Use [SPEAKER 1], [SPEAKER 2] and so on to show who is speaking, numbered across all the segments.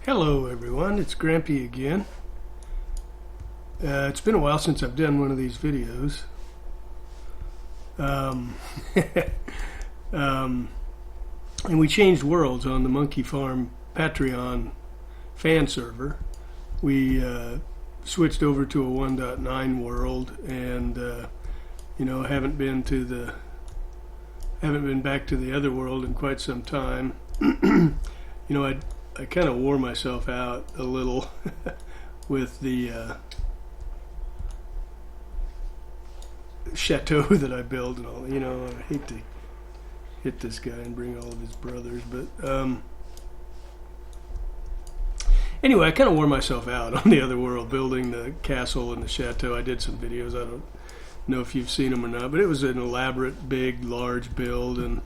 [SPEAKER 1] Hello everyone, it's Grampy again. It's been a while since I've done one of these videos. And we changed worlds on the Monkey Farm Patreon fan server. We switched over to a 1.9 world, and haven't been back to the other world in quite some time. I kind of wore myself out a little with the chateau that I built and all. I hate to hit this guy and bring all of his brothers, but anyway, I kind of wore myself out on the other world building the castle and the chateau. I did some videos. I don't know if you've seen them or not, but it was an elaborate, big, large build, and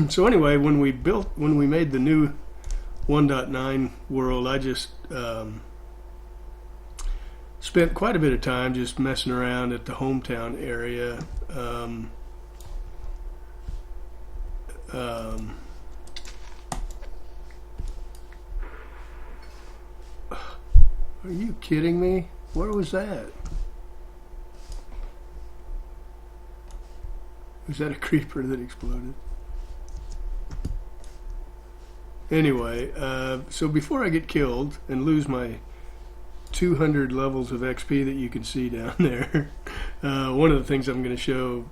[SPEAKER 1] so anyway, when we made the new 1.9 world, I just spent quite a bit of time just messing around at the hometown area. Are you kidding me? Where was that? Was that a creeper that exploded? Anyway, so before I get killed and lose my 200 levels of XP that you can see down there, one of the things I'm going to show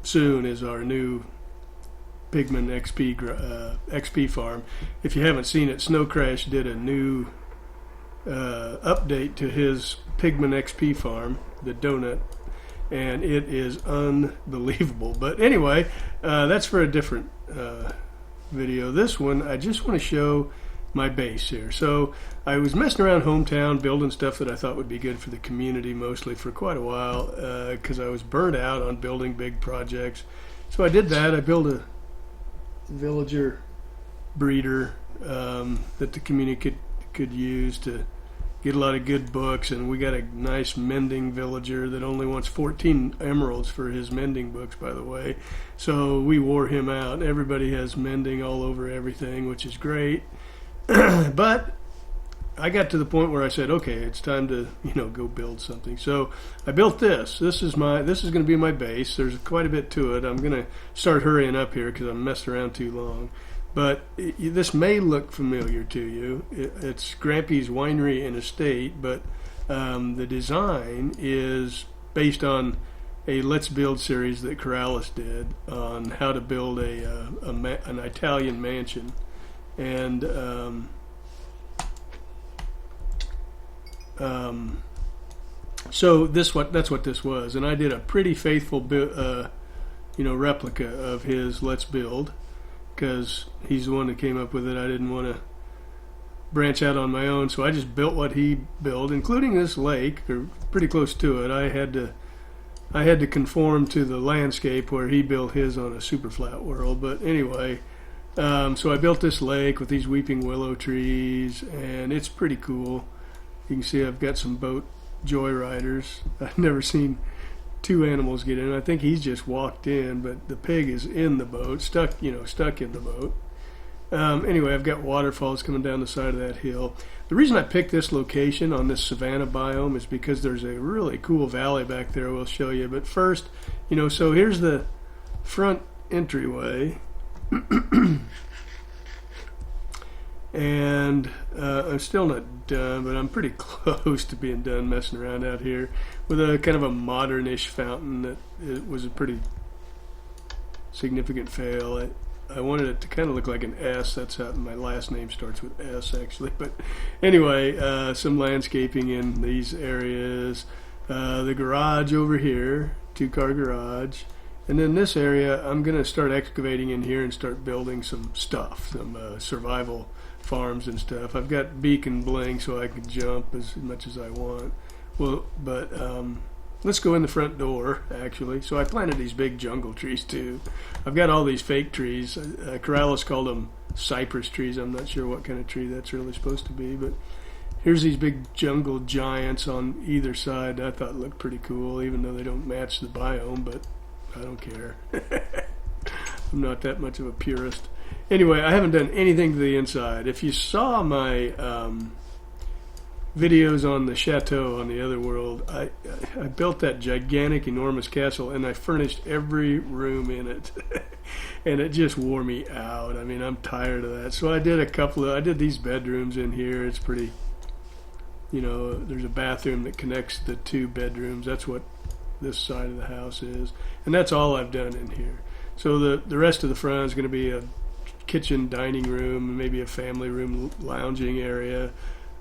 [SPEAKER 1] soon is our new Pigman XP farm. If you haven't seen it, Snow Crash did a new update to his Pigman XP farm, the donut, and it is unbelievable. But anyway, that's for a different video. This one, I just want to show my base here. So I was messing around hometown building stuff that I thought would be good for the community mostly for quite a while, because I was burnt out on building big projects. So I did that. I built a villager breeder that the community could use to get a lot of good books, and we got a nice mending villager that only wants 14 emeralds for his mending books, by the way. So we wore him out. Everybody has mending all over everything, which is great. But I got to the point where I said, okay, it's time to go build something. So I built this. This is going to be my base. There's quite a bit to it. I'm going to start hurrying up here because I'm messed around too long. But this may look familiar to you. It's Grampy's Winery and Estate, but the design is based on a Let's Build series that Keralis did on how to build an Italian mansion. And so that's what this was. And I did a pretty faithful replica of his Let's Build, because he's the one that came up with it. I didn't want to branch out on my own, so I just built what he built, including this lake, or pretty close to it. I had to conform to the landscape where he built his on a super flat world. But anyway, so I built this lake with these weeping willow trees, and it's pretty cool. You can see I've got some boat joyriders. I've never seen two animals get in. I think he's just walked in, but the pig is in the boat, stuck in the boat. Anyway, I've got waterfalls coming down the side of that hill. The reason I picked this location on this savanna biome is because there's a really cool valley back there we'll show you. But first, so here's the front entryway. And I'm still not done, but I'm pretty close to being done messing around out here with a kind of a modernish fountain that it was a pretty significant fail. I wanted it to kind of look like an S. That's how my last name starts with S, actually. But anyway, some landscaping in these areas. The garage over here, 2-car garage. And then this area, I'm going to start excavating in here and start building some stuff, some survival farms and stuff. I've got beacon bling so I can jump as much as I want. Well, but let's go in the front door, actually. So I planted these big jungle trees too. I've got all these fake trees. Keralis called them cypress trees. I'm not sure what kind of tree that's really supposed to be, but here's these big jungle giants on either side. I thought looked pretty cool, even though they don't match the biome, but I don't care. I'm not that much of a purist. Anyway, I haven't done anything to the inside. If you saw my videos on the chateau on the other world, I built that gigantic, enormous castle, and I furnished every room in it. And it just wore me out. I mean, I'm tired of that. So I did these bedrooms in here. It's pretty, there's a bathroom that connects the two bedrooms. That's what this side of the house is. And that's all I've done in here. So the rest of the front is going to be a kitchen, dining room, maybe a family room, lounging area.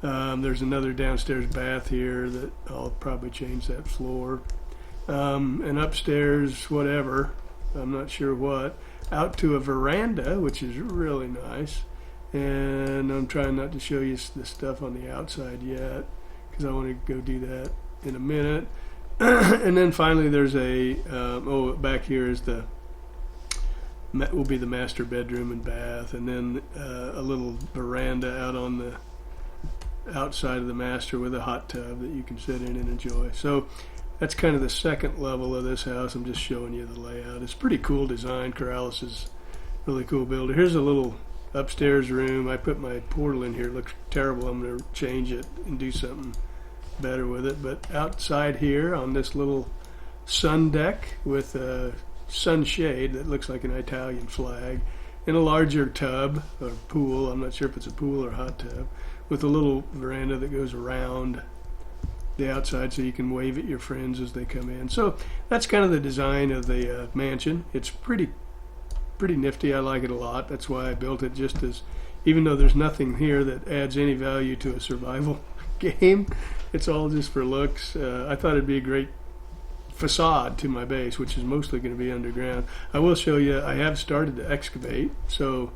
[SPEAKER 1] There's another downstairs bath here that I'll probably change that floor. And upstairs, whatever, I'm not sure what, out to a veranda, which is really nice. And I'm trying not to show you the stuff on the outside yet, because I want to go do that in a minute. And then finally there's back here is will be the master bedroom and bath, and then a little veranda out on the outside of the master with a hot tub that you can sit in and enjoy. So that's kind of the second level of this house. I'm just showing you the layout. It's pretty cool design. Keralis is really cool builder. Here's a little upstairs room. I put my portal in here. It looks terrible. I'm going to change it and do something better with it. But outside here on this little sun deck with a sunshade that looks like an Italian flag, and a larger tub or pool, I'm not sure if it's a pool or a hot tub, with a little veranda that goes around the outside so you can wave at your friends as they come in. So that's kind of the design of the mansion. It's pretty nifty. I like it a lot. That's why I built it, just as, even though there's nothing here that adds any value to a survival game, it's all just for looks. I thought it'd be a great facade to my base, which is mostly going to be underground. I will show you, I have started to excavate. So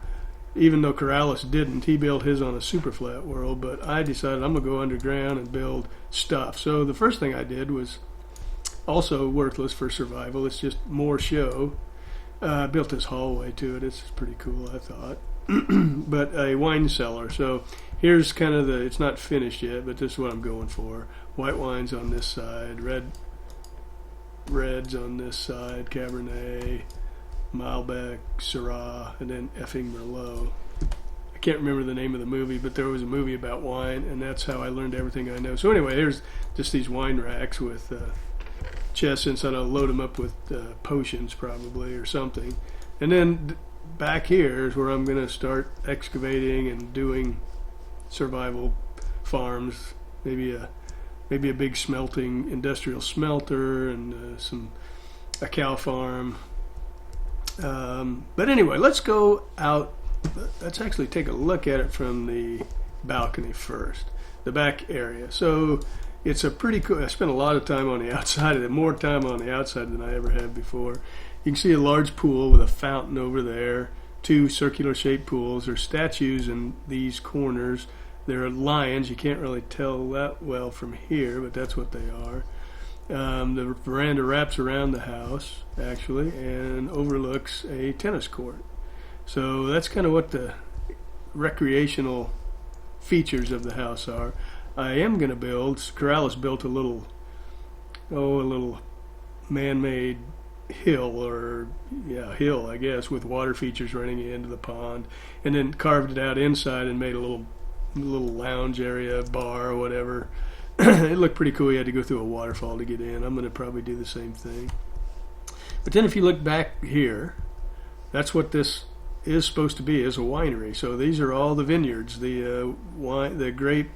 [SPEAKER 1] even though Keralis didn't, he built his on a super flat world, but I decided I'm going to go underground and build stuff. So the first thing I did was also worthless for survival. It's just more show. I built this hallway to it. It's pretty cool, I thought. But a wine cellar. So here's kind of it's not finished yet, but this is what I'm going for. White wines on this side, reds on this side, Cabernet, Malbec, Syrah, and then effing Merlot. I can't remember the name of the movie, but there was a movie about wine, and that's how I learned everything I know. So anyway, here's just these wine racks with chests inside. I'll load them up with potions probably or something. And then back here is where I'm going to start excavating and doing survival farms, maybe a big smelting, industrial smelter, and a cow farm. But anyway, let's go out. Let's actually take a look at it from the balcony first, the back area. So it's a pretty cool. I spent a lot of time on the outside of it, more time on the outside than I ever have before. You can see a large pool with a fountain over there, two circular shaped pools. There's statues in these corners. There are lions. You can't really tell that well from here, but that's what they are. The veranda wraps around the house, actually, and overlooks a tennis court. So that's kind of what the recreational features of the house are. I am going to build, Keralis built a little man-made hill, I guess, with water features running into the pond, and then carved it out inside and made a little lounge area, bar or whatever. It looked pretty cool. You had to go through a waterfall to get in. I'm going to probably do the same thing. But then if you look back here, that's what this is supposed to be, is a winery. So these are all the vineyards. The grape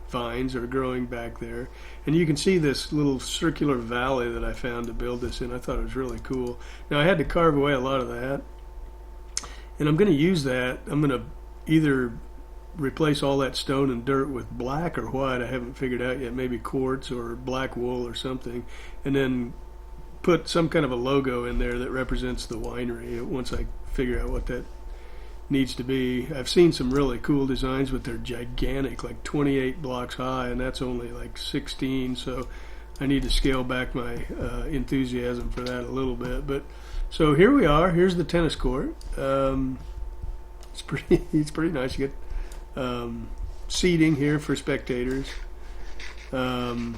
[SPEAKER 1] vines are growing back there. And you can see this little circular valley that I found to build this in. I thought it was really cool. Now I had to carve away a lot of that. And I'm going to use that. I'm going to either replace all that stone and dirt with black or white. I haven't figured out yet. Maybe quartz or black wool or something, and then put some kind of a logo in there that represents the winery once I figure out what that needs to be. I've seen some really cool designs, but they're gigantic, like 28 blocks high, and that's only like 16, so I need to scale back my enthusiasm for that a little bit. But so here we are. Here's the tennis court. It's pretty nice. You get seating here for spectators. I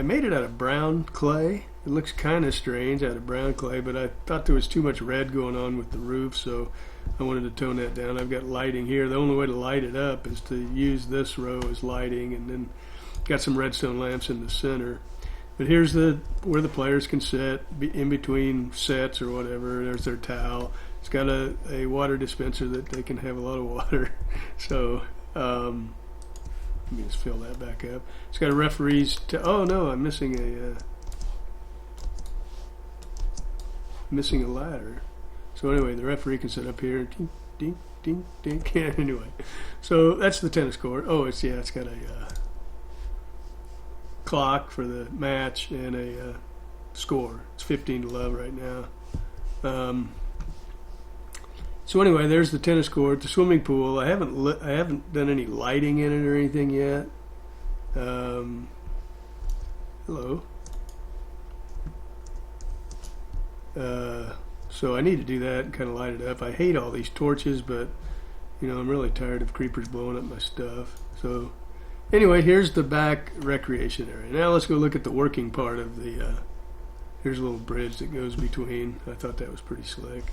[SPEAKER 1] made it out of brown clay, It looks kind of strange out of brown clay, but I thought there was too much red going on with the roof, so I wanted to tone that down. I've got lighting here. The only way to light it up is to use this row as lighting, and then got some redstone lamps in the center. But here's where the players can sit in between sets or whatever. There's their towel. It's got a water dispenser that they can have a lot of water. So let me just fill that back up. It's got a referee's. Oh no, I'm missing a ladder. So anyway, the referee can sit up here. Ding, ding, ding, ding. Anyway, so that's the tennis court. Oh, it's got a clock for the match and a score. It's 15-11 right now. So anyway, there's the tennis court, the swimming pool. I haven't done any lighting in it or anything yet. Hello. So I need to do that and kind of light it up. I hate all these torches, but I'm really tired of creepers blowing up my stuff. So anyway, here's the back recreation area. Now let's go look at the working part of the. Here's a little bridge that goes between. I thought that was pretty slick.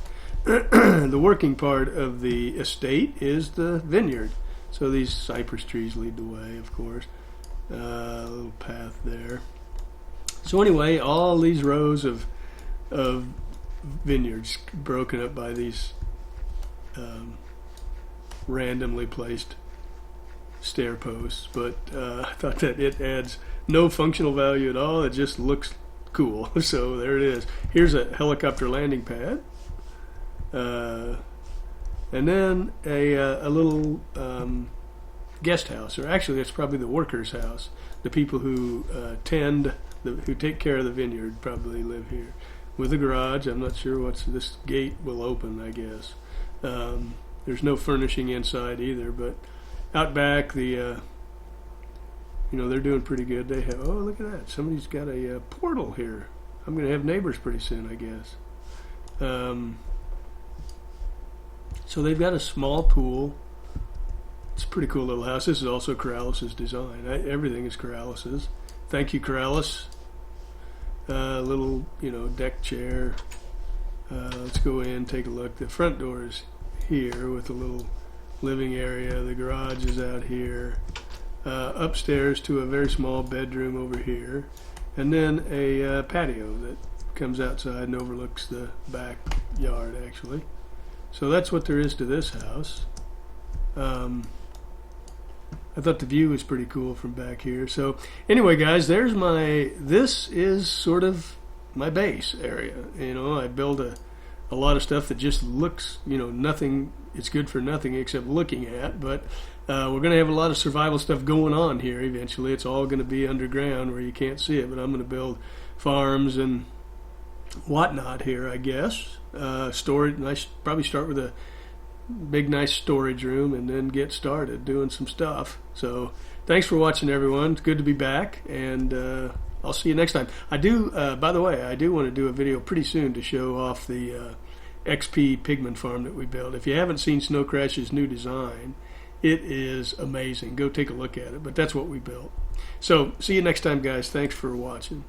[SPEAKER 1] The working part of the estate is the vineyard. So these cypress trees lead the way, of course. A little path there. So anyway, all these rows of vineyards broken up by these randomly placed stair posts, but I thought that it adds no functional value at all. It just looks cool. So there it is. Here's a helicopter landing pad, and then a little guest house, or actually it's probably the workers' house. The people who who take care of the vineyard probably live here. With a garage. I'm not sure this gate will open, I guess. There's no furnishing inside either, but out back they're doing pretty good. They have, oh, look at that. Somebody's got a portal here. I'm going to have neighbors pretty soon, I guess. So they've got a small pool. It's a pretty cool little house. This is also Keralis' design. Everything is Keralis'. Thank you, Keralis. Little, deck chair. Let's go in, take a look. The front door is here with a little living area. The garage is out here. Upstairs to a very small bedroom over here. And then a patio that comes outside and overlooks the backyard, actually. So that's what there is to this house. I thought the view was pretty cool from back here. So anyway, guys, this is sort of my base area. I build a lot of stuff that just looks, nothing, it's good for nothing except looking at, but we're going to have a lot of survival stuff going on here eventually. It's all going to be underground where you can't see it, but I'm going to build farms and whatnot here, I guess. Storage, and I should probably start with a big nice storage room and then get started doing some stuff. So thanks for watching, everyone. It's good to be back, and I'll see you next time. I do by the way, I do want to do a video pretty soon to show off the XP pigment farm that we built. If you haven't seen Snow Crash's new design, it is amazing. Go take a look at it, but that's what we built. So see you next time, guys. Thanks for watching.